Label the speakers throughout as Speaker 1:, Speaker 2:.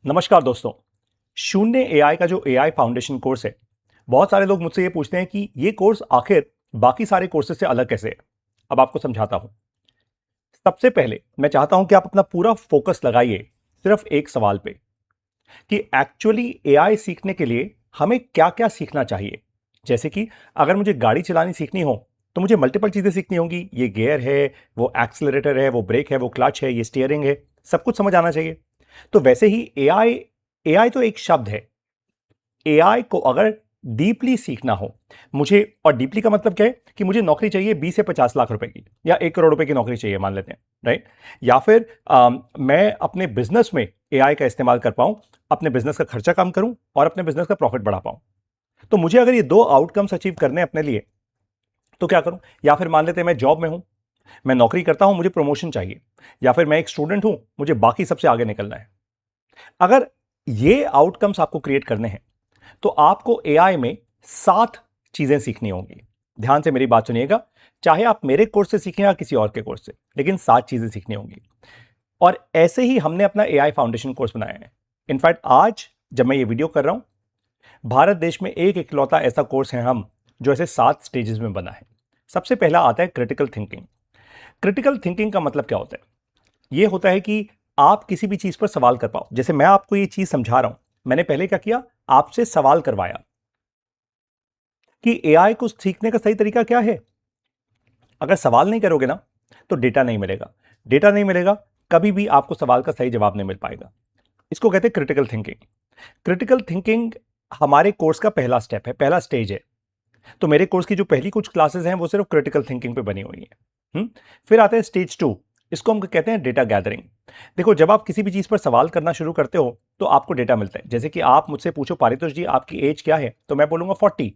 Speaker 1: नमस्कार दोस्तों। शून्य एआई का जो एआई फाउंडेशन कोर्स है, बहुत सारे लोग मुझसे ये पूछते हैं कि ये कोर्स आखिर बाकी सारे कोर्सेज से अलग कैसे है। अब आपको समझाता हूं। सबसे पहले मैं चाहता हूं कि आप अपना पूरा फोकस लगाइए सिर्फ एक सवाल पे कि एक्चुअली एआई सीखने के लिए हमें क्या क्या सीखना चाहिए। जैसे कि अगर मुझे गाड़ी चलानी सीखनी हो तो मुझे मल्टीपल चीजें सीखनी होंगी। ये गियर है, वो एक्सीलरेटर है, वो ब्रेक है, वो क्लच है, ये स्टीयरिंग है, सब कुछ समझ आना चाहिए। तो वैसे ही एआई एआई तो एक शब्द है। एआई को अगर डीपली सीखना हो मुझे, और डीपली का मतलब क्या है कि मुझे नौकरी चाहिए 20 से 50 लाख रुपए की या 1 करोड़ रुपए की नौकरी चाहिए मान लेते हैं, राइट। या फिर मैं अपने बिजनेस में एआई का इस्तेमाल कर पाऊं, अपने बिजनेस का खर्चा कम करूं और अपने बिजनेस का प्रॉफिट बढ़ा पाऊं। तो मुझे अगर ये दो आउटकम्स अचीव करने हैं अपने लिए तो क्या करूं। या फिर मान लेते हैं मैं जॉब में हूं, मैं नौकरी करता हूं, मुझे प्रमोशन चाहिए। या फिर मैं एक स्टूडेंट हूं, मुझे बाकी सबसे आगे निकलना है। अगर ये आउटकम्स आपको क्रिएट करने हैं तो आपको एआई में 7 चीजें सीखनी होंगी। ध्यान से मेरी बात सुनिएगा। चाहे आप मेरे कोर्स से सीखें या किसी और के कोर्स से, लेकिन 7 चीजें सीखनी होंगी। और ऐसे ही हमने अपना एआई फाउंडेशन कोर्स बनाया है। इनफैक्ट आज जब मैं ये वीडियो कर रहा हूं, भारत देश में एक इकलौता ऐसा कोर्स है हम जो ऐसे 7 स्टेजेस में बना है। सबसे पहला आता है क्रिटिकल थिंकिंग। क्रिटिकल थिंकिंग का मतलब क्या होता है? यह होता है कि आप किसी भी चीज पर सवाल कर पाओ। जैसे मैं आपको ये चीज समझा रहा हूं, मैंने पहले क्या किया, आपसे सवाल करवाया कि एआई को सीखने का सही तरीका क्या है। अगर सवाल नहीं करोगे ना तो डेटा नहीं मिलेगा। डेटा नहीं मिलेगा, कभी भी आपको सवाल का सही जवाब नहीं मिल पाएगा। इसको कहते हैं क्रिटिकल थिंकिंग। क्रिटिकल थिंकिंग हमारे कोर्स का पहला स्टेप है, पहला स्टेज है। तो मेरे कोर्स की जो पहली कुछ क्लासेस हैं वो सिर्फ क्रिटिकल थिंकिंग पे बनी हुई है। फिर आता है स्टेज 2। इसको हम कहते हैं डेटा गैदरिंग। देखो, जब आप किसी भी चीज पर सवाल करना शुरू करते हो तो आपको डेटा मिलता है। जैसे कि आप मुझसे पूछो, पारितोष जी आपकी एज क्या है, तो मैं बोलूंगा 40।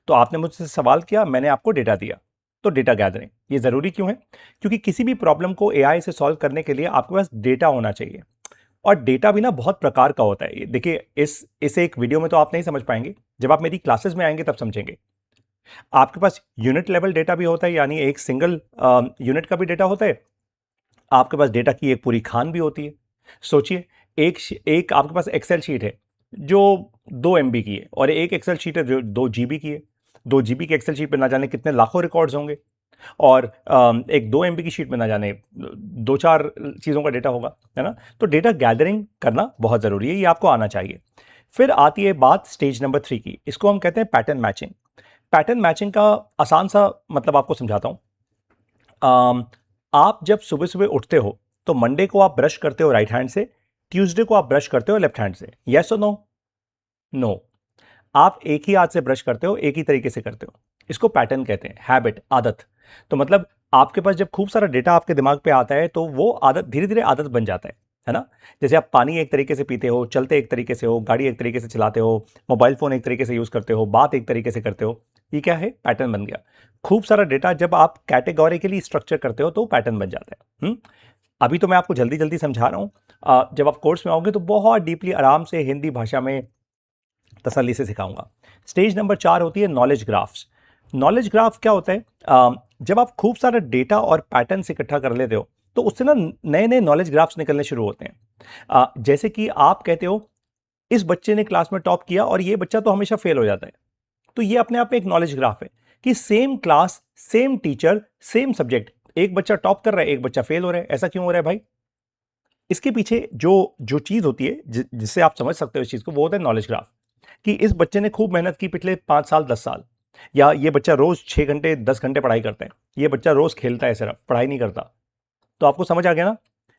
Speaker 1: तो आपने मुझसे सवाल किया, मैंने आपको डेटा दिया। तो डेटा गैदरिंग ये जरूरी क्यों है? क्योंकि किसी भी प्रॉब्लम को एआई से सॉल्व करने के लिए आपके पास डेटा होना चाहिए। और डेटा भी ना बहुत प्रकार का होता है। देखिए, इस एक वीडियो में तो आप नहीं समझ पाएंगे, जब आप मेरी क्लासेस में आएंगे तब समझेंगे। आपके पास यूनिट लेवल डेटा भी होता है, यानी एक सिंगल यूनिट का भी डेटा होता है। आपके पास डेटा की एक पूरी खान भी होती है। सोचिए, एक आपके पास एक्सेल शीट है जो 2 MB की है, और एक एक्सेल शीट है जो 2 GB की है। 2 GB की एक्सेल शीट पे ना जाने कितने लाखों रिकॉर्ड्स होंगे, और एक 2 MB की शीट में ना जाने 2-4 चीज़ों का डेटा होगा, है ना। तो डेटा गैदरिंग करना बहुत ज़रूरी है, ये आपको आना चाहिए। फिर आती है बात स्टेज नंबर 3 की। इसको हम कहते हैं पैटर्न मैचिंग। पैटर्न मैचिंग का आसान सा मतलब आपको समझाता हूं। आप जब सुबह सुबह उठते हो तो मंडे को आप ब्रश करते हो राइट हैंड से, ट्यूसडे को आप ब्रश करते हो लेफ्ट हैंड से। यस और नो? नो। आप एक ही हाथ से ब्रश करते हो, एक ही तरीके से करते हो। इसको पैटर्न कहते हैं, हैबिट, आदत। तो मतलब आपके पास जब खूब सारा डेटा आपके दिमाग पे आता है तो वो आदत धीरे धीरे आदत बन जाता है ना। जैसे आप पानी एक तरीके से पीते हो, चलते एक तरीके से हो, गाड़ी एक तरीके से चलाते हो, मोबाइल फोन एक तरीके से यूज करते हो, बात एक तरीके से करते हो। ये क्या है? पैटर्न बन गया। खूब सारा डेटा जब आप कैटेगोरिकली स्ट्रक्चर करते हो तो पैटर्न बन जाता है। अभी तो मैं आपको जल्दी जल्दी समझा रहा हूं। जब आप कोर्स में आओगे तो बहुत डीपली आराम से हिंदी भाषा में तसल्ली से सिखाऊंगा। स्टेज नंबर 4 होती है नॉलेज ग्राफ्स। नॉलेज ग्राफ क्या होता है? जब आप खूब सारा डेटा और पैटर्न इकट्ठा कर लेते हो तो उससे ना नए नए नॉलेज ग्राफ्स निकलने शुरू होते हैं। जैसे कि आप कहते हो, इस बच्चे ने क्लास में टॉप किया और ये बच्चा तो हमेशा फेल हो जाता है। तो ये अपने आप में एक नॉलेज ग्राफ है कि same class, same teacher, same subject, एक बच्चा टॉप कर रहा है, एक बच्चा फेल हो रहा है। ऐसा क्यों हो रहा है भाई? इसके पीछे जो जो चीज होती है जिससे आप समझ सकते हो इस चीज को, वो होता है नॉलेज ग्राफ। कि इस बच्चे ने खूब मेहनत की पिछले 5 साल 10 साल, या ये बच्चा रोज 6 घंटे 10 घंटे पढ़ाई करता है, ये बच्चा रोज खेलता है सिर्फ पढ़ाई नहीं करता। तो आपको समझ आ गया ना।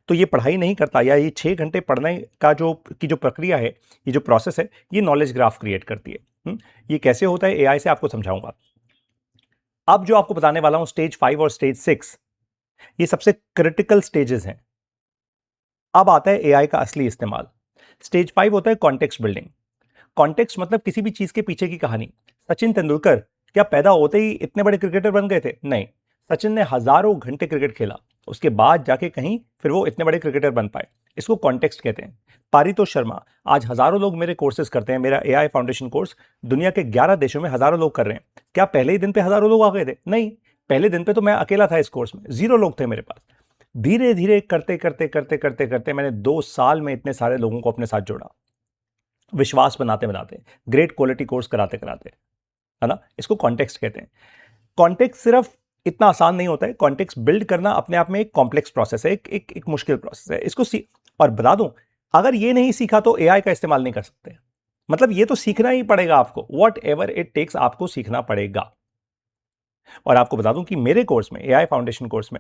Speaker 1: तो ये पढ़ाई नहीं करता या ये 6 घंटे पढ़ने का जो प्रक्रिया है, ये जो प्रोसेस है, ये नॉलेज ग्राफ क्रिएट करती है। ये कैसे होता है एआई से आपको समझाऊंगा। अब जो आपको बताने वाला हूं, स्टेज 5 और स्टेज 6, ये सबसे क्रिटिकल स्टेजेस हैं। अब आता है एआई का असली इस्तेमाल। स्टेज 5 होता है कॉन्टेक्स्ट बिल्डिंग। कॉन्टेक्स्ट मतलब किसी भी चीज के पीछे की कहानी। सचिन तेंदुलकर क्या पैदा होते ही इतने बड़े क्रिकेटर बन गए थे? नहीं। सचिन ने हजारों घंटे क्रिकेट खेला, उसके बाद जाके कहीं फिर वो इतने बड़े क्रिकेटर बन पाए। इसको कॉन्टेक्स्ट कहते हैं। पारितोष शर्मा, आज हजारों लोग मेरे कोर्सेज करते हैं। मेरा एआई फाउंडेशन कोर्स दुनिया के 11 देशों में हजारों लोग कर रहे हैं। क्या पहले ही दिन पे हजारों लोग आ गए थे? नहीं। पहले दिन पे तो मैं अकेला था इस कोर्स में, 0 लोग थे मेरे पास। धीरे धीरे करते करते करते करते करते मैंने 2 साल में इतने सारे लोगों को अपने साथ जोड़ा, विश्वास बनाते बनाते, ग्रेट क्वालिटी कोर्स कराते कराते, है ना। इसको कॉन्टेक्स्ट कहते हैं। कॉन्टेक्स्ट सिर्फ इतना आसान नहीं होता है, कॉन्टेक्स्ट बिल्ड करना अपने आप में एक कॉम्प्लेक्स प्रोसेस है, एक मुश्किल प्रोसेस है। इसको और बता दूं, अगर ये नहीं सीखा तो एआई का इस्तेमाल नहीं कर सकते। मतलब ये तो सीखना ही पड़ेगा आपको, वॉट एवर इट टेक्स आपको सीखना पड़ेगा। और आपको बता दूं कि मेरे कोर्स में, एआई फाउंडेशन कोर्स में,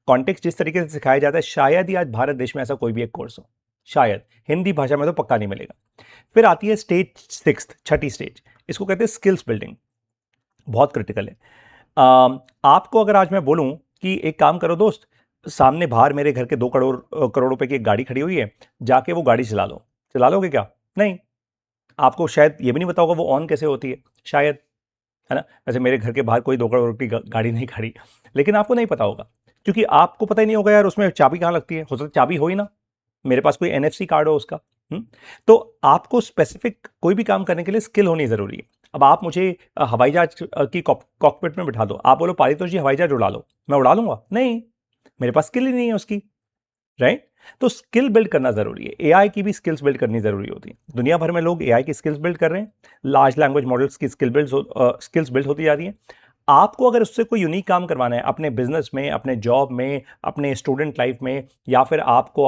Speaker 1: कॉन्टेक्स्ट जिस तरीके से सिखाया जाता है, शायद ही आज भारत देश में ऐसा कोई भी एक कोर्स हो, शायद हिंदी भाषा में तो पक्का नहीं मिलेगा। फिर आती है स्टेज सिक्स्थ, छठी स्टेज, इसको कहते हैं स्किल्स बिल्डिंग। बहुत क्रिटिकल है। आपको अगर आज मैं बोलूं कि एक काम करो दोस्त, सामने बाहर मेरे घर के 2 करोड़ रुपए की एक गाड़ी खड़ी हुई है, जाके वो गाड़ी चला लो, चला लोगे क्या? नहीं। आपको शायद ये भी नहीं पता होगा वो ऑन कैसे होती है, शायद, है ना। वैसे मेरे घर के बाहर कोई 2 करोड़ रुपए की गाड़ी नहीं खड़ी, लेकिन आपको नहीं पता होगा, क्योंकि आपको पता ही नहीं होगा यार उसमें चाबी कहाँ लगती है। हो सकता है चाबी हो ही ना, मेरे पास कोई एनएफसी कार्ड हो उसका। तो आपको स्पेसिफिक कोई भी काम करने के लिए स्किल होनी जरूरी है। अब आप मुझे हवाई जहाज की कॉकपिट में बिठा दो, आप बोलो पारितोष जी हवाई जहाज उड़ा लो, मैं उड़ा लूंगा? नहीं, मेरे पास स्किल ही नहीं है उसकी, राइट। तो स्किल बिल्ड करना जरूरी है। एआई की भी स्किल्स बिल्ड करनी जरूरी होती है। दुनिया भर में लोग एआई की स्किल्स बिल्ड कर रहे हैं, लार्ज लैंग्वेज मॉडल्स की स्किल्स बिल्ड होती जा रही है। आपको अगर उससे कोई यूनिक काम करवाना है अपने बिजनेस में, अपने जॉब में, अपने स्टूडेंट लाइफ में, या फिर आपको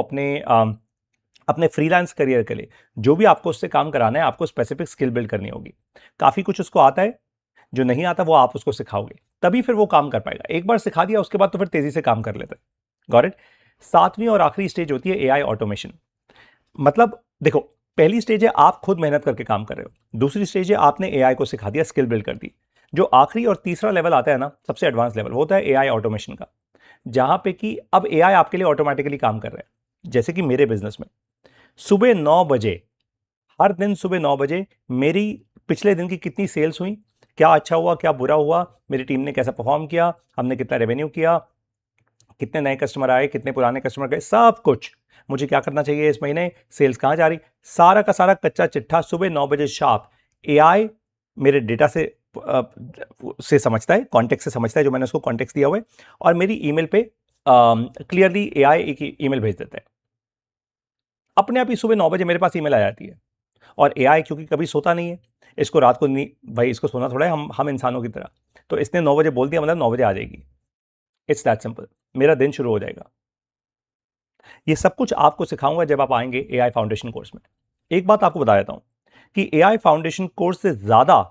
Speaker 1: अपने फ्रीलांस करियर के लिए, जो भी आपको उससे काम कराना है, आपको स्पेसिफिक स्किल बिल्ड करनी होगी। काफी कुछ उसको आता है, जो नहीं आता वो आप उसको सिखाओगे, तभी फिर वो काम कर पाएगा। एक बार सिखा दिया उसके बाद तो फिर तेजी से काम कर लेते हैं। Got it. सातवीं और आखिरी स्टेज होती है एआई ऑटोमेशन। मतलब देखो, पहली स्टेज है आप खुद मेहनत करके काम कर रहे हो, दूसरी स्टेज है आपने एआई को सिखा दिया, स्किल बिल्ड कर दी। जो आखिरी और तीसरा लेवल आता है ना, सबसे एडवांस लेवल होता है एआई ऑटोमेशन का, जहां पे कि अब एआई आपके लिए ऑटोमेटिकली काम कर रहा है। जैसे कि मेरे बिजनेस में सुबह 9 बजे, हर दिन सुबह 9 बजे मेरी पिछले दिन की कितनी सेल्स हुई, क्या अच्छा हुआ क्या बुरा हुआ, मेरी टीम ने कैसा परफॉर्म किया, हमने कितना रेवेन्यू किया, कितने नए कस्टमर आए, कितने पुराने कस्टमर गए, सब कुछ, मुझे क्या करना चाहिए इस महीने, सेल्स कहां जा रही, सारा का सारा कच्चा चिट्ठा सुबह 9 बजे शार्प एआई मेरे डेटा से समझता है, कॉन्टेक्स्ट से समझता है, जो मैंने उसको कॉन्टेक्स्ट दिया हुआ है, और मेरी ईमेल पे क्लियरली एआई एक ईमेल भेज देता है। अपने आप ही सुबह 9 बजे मेरे पास ईमेल आ जाती है। और एआई क्योंकि कभी सोता नहीं है, इसको रात को नहीं, भाई इसको सोना थोड़ा है, हम इंसानों की तरह, तो इसने 9 बजे बोल दिया, मतलब 9 बजे आ जाएगी। इट्स दैट सिंपल, मेरा दिन शुरू हो जाएगा। ये सब कुछ आपको सिखाऊंगा जब आप आएंगे एआई फाउंडेशन कोर्स में। एक बात आपको बता देता हूं कि एआई फाउंडेशन कोर्स से ज्यादा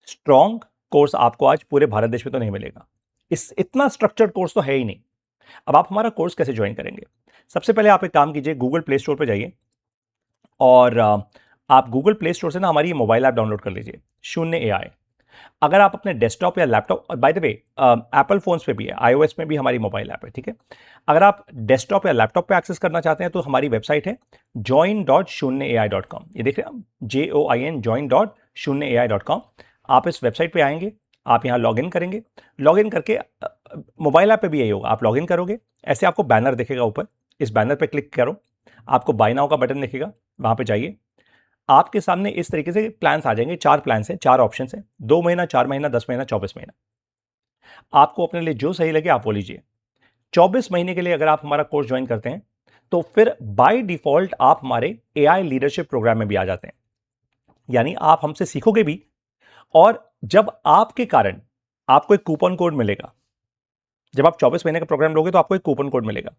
Speaker 1: स्ट्रॉन्ग कोर्स आपको आज पूरे भारत देश में तो नहीं मिलेगा। इस इतना स्ट्रक्चर्ड कोर्स तो है ही नहीं। अब आप हमारा कोर्स कैसे ज्वाइन करेंगे? सबसे पहले आप एक काम कीजिए, गूगल प्ले स्टोर पर जाइए और आप गूगल प्ले स्टोर से ना हमारी मोबाइल ऐप डाउनलोड कर लीजिए, शून्य एआई। अगर आप अपने डेस्कटॉप या laptop, by the way Apple phones पे भी है, आईओएस में भी हमारी मोबाइल ऐप है, ठीक है। अगर आप डेस्कटॉप या लैपटॉप पे एक्सेस करना चाहते हैं तो हमारी वेबसाइट है join.shunyaai.com। ये देख रहे हैं आप, JOIN join.shunyaai.com। आप इस वेबसाइट पे आएंगे, आप यहाँ लॉग इन करेंगे, लॉग इन करके मोबाइल ऐप पे भी यही होगा, आप लॉग इन करोगे, ऐसे आपको बैनर दिखेगा ऊपर, इस बैनर पे क्लिक करो, आपको बाय नाउ का बटन दिखेगा, वहां पे जाइए, आपके सामने इस तरीके से प्लान्स आ जाएंगे, 4 प्लान्स हैं, 4 ऑप्शंस हैं, 2 महीना, 4 महीना, 10 महीना, 24 महीना। आपको अपने लिए जो सही लगे आप वो लीजिए। 24 महीने के लिए अगर आप हमारा कोर्स ज्वाइन करते हैं तो फिर बाय डिफॉल्ट आप हमारे एआई लीडरशिप प्रोग्राम में भी आ जाते हैं। यानी आप हमसे सीखोगे भी, और जब आपके कारण आपको एक कूपन कोड मिलेगा, जब आप 24 महीने का प्रोग्राम लोगे तो आपको एक कूपन कोड मिलेगा।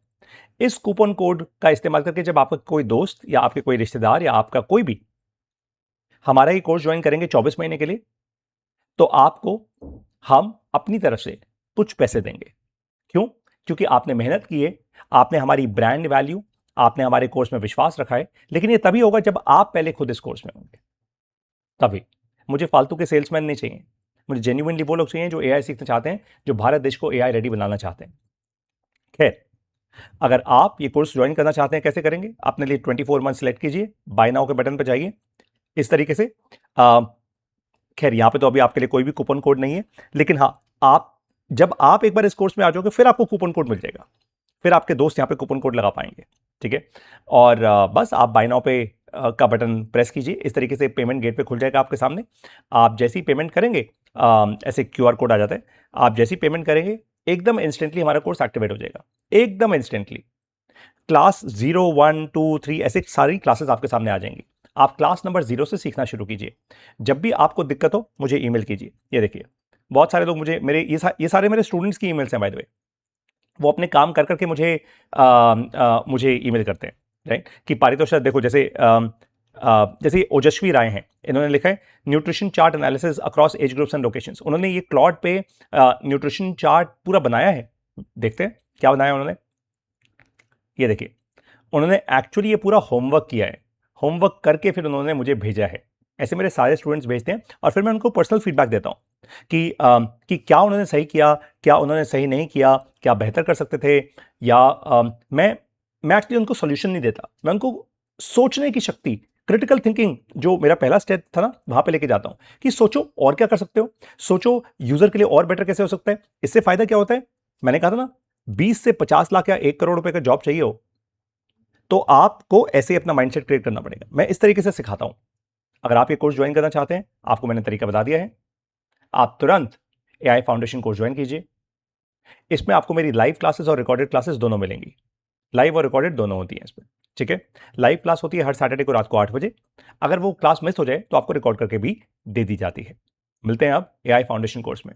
Speaker 1: इस कूपन कोड का इस्तेमाल करके जब आपका कोई दोस्त या आपके कोई रिश्तेदार या आपका कोई भी हमारा ही कोर्स ज्वाइन करेंगे 24 महीने के लिए, तो आपको हम अपनी तरफ से कुछ पैसे देंगे। क्यों? क्योंकि आपने मेहनत की है, आपने हमारी ब्रांड वैल्यू, आपने हमारे कोर्स में विश्वास रखा है। लेकिन ये तभी होगा जब आप पहले खुद इस कोर्स में होंगे, तभी। मुझे फालतू के सेल्समैन नहीं चाहिए, मुझे जेन्युइनली वो लोग चाहिए जो एआई सीखना चाहते हैं, जो भारत देश को एआई रेडी बनाना चाहते हैं। खैर, अगर आप ये कोर्स ज्वाइन करना चाहते हैं, कैसे करेंगे? अपने लिए 24 मंथ सेलेक्ट कीजिए, बाय नाउ के बटन पर जाइए, इस तरीके से। खैर यहां पे तो अभी आपके लिए कोई भी कूपन कोड नहीं है, लेकिन हाँ, आप जब आप एक बार इस कोर्स में आ जाओगे फिर आपको कूपन कोड मिल जाएगा, फिर आपके दोस्त यहां पे कूपन कोड लगा पाएंगे, ठीक है। और बस आप बाय नाउ पे का बटन प्रेस कीजिए, इस तरीके से पेमेंट गेट पे खुल जाएगा आपके सामने। आप जैसे ही पेमेंट करेंगे, ऐसे क्यूआर कोड आ जाता है, आप जैसे ही पेमेंट करेंगे एकदम इंस्टेंटली हमारा कोर्स एक्टिवेट हो जाएगा, एकदम इंस्टेंटली। क्लास 0, 1, 2, 3 ऐसे सारी क्लासेस आपके सामने आ जाएंगी। आप क्लास नंबर 0 से सीखना शुरू कीजिए। जब भी आपको दिक्कत हो मुझे ईमेल कीजिए। ये देखिए, बहुत सारे लोग मुझे मेरे ये सारे मेरे स्टूडेंट्स की ईमेल्स हैं बाय द वे। वो अपने काम कर करके मुझे ईमेल करते हैं, राइट? कि पारितोष सर देखो, जैसे ओजस्वी राय हैं, इन्होंने लिखा है nutrition chart analysis across age groups and locations. उन्होंने ये क्लॉड पे न्यूट्रिशन चार्ट पूरा बनाया है। देखते हैं क्या बनाया उन्होंने। ये देखिए, उन्होंने एक्चुअली ये पूरा होमवर्क किया है। होमवर्क करके फिर उन्होंने मुझे भेजा है। ऐसे मेरे सारे स्टूडेंट्स भेजते हैं और फिर मैं उनको पर्सनल फीडबैक देता हूं कि क्या उन्होंने सही किया, क्या उन्होंने सही नहीं किया, क्या बेहतर कर सकते थे। या मैं एक्चुअली उनको सोल्यूशन नहीं देता, मैं उनको सोचने की शक्ति, क्रिटिकल थिंकिंग, जो मेरा पहला स्टेप था ना, वहां पे लेके जाता हूं कि सोचो और क्या कर सकते हो, सोचो यूजर के लिए और बेटर कैसे हो सकता है। इससे फायदा क्या होता है, मैंने कहा था ना, 20 से 50 लाख या 1 करोड़ रुपए का जॉब चाहिए हो तो आपको ऐसे ही अपना माइंडसेट क्रिएट करना पड़ेगा। मैं इस तरीके से सिखाता हूं। अगर आप ये कोर्स ज्वाइन करना चाहते हैं, आपको मैंने तरीका बता दिया है। आप तुरंत एआई फाउंडेशन कोर्स ज्वाइन कीजिए। इसमें आपको मेरी लाइव क्लासेस और रिकॉर्डेड क्लासेस दोनों मिलेंगी। लाइव और रिकॉर्डेड दोनों होती हैं इसमें, ठीक है? लाइव क्लास होती है हर सैटरडे को रात को 8 बजे। अगर वो क्लास मिस हो जाए तो आपको रिकॉर्ड करके भी दे दी जाती है। मिलते हैं अब एआई फाउंडेशन कोर्स में।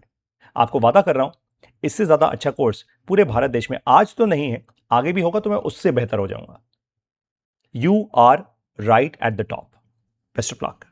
Speaker 1: आपको वादा कर रहा हूं, इससे ज्यादा अच्छा कोर्स पूरे भारत देश में आज तो नहीं है, आगे भी होगा तो मैं उससे बेहतर हो जाऊंगा। You are right at the top. Best of luck.